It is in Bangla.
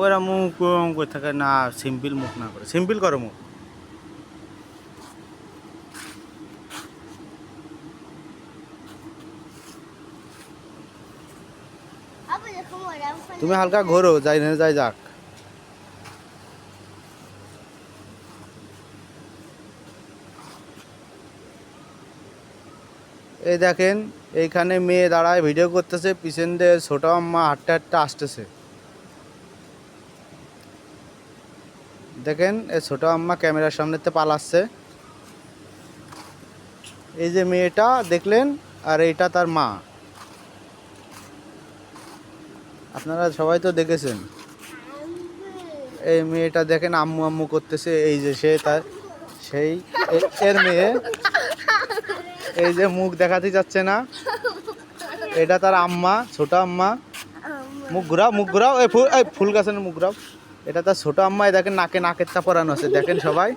ওরা মুখ করে থাকে না, সিম্পল মুখ না করে, সিম্পল করো মুখ। তুমি হালকা ঘোরো, যাই না যাই যাক। এই দেখেন এইখানে মেয়ে দাঁড়ায় ভিডিও করতেছে, পিছন দিয়ে ছোট আম্মা হাঁটতে হাঁটতে আসতেছে। দেখেন এই ছোট আম্মা ক্যামেরার সামনেতে পালাচ্ছে। এই যে মেয়েটা দেখলেন, আর এইটা তার মা। আপনারা সবাই তো দেখেছেন। এই মেয়েটা দেখেন আম্মু আম্মু করতেছে, এই যে সে তার সেই এর মেয়ে। এই যে মুখ দেখাতে যাচ্ছে না, এটা তার আম্মা, ছোট আম্মা। মুখ ঘুরাও, মুখ ঘুরাও, এই ফুল গাছের মুখ ঘুরাও। এটা তার ছোট আম্মা। দেখেন নাকে নাকের তা পরানো আছে, দেখেন সবাই।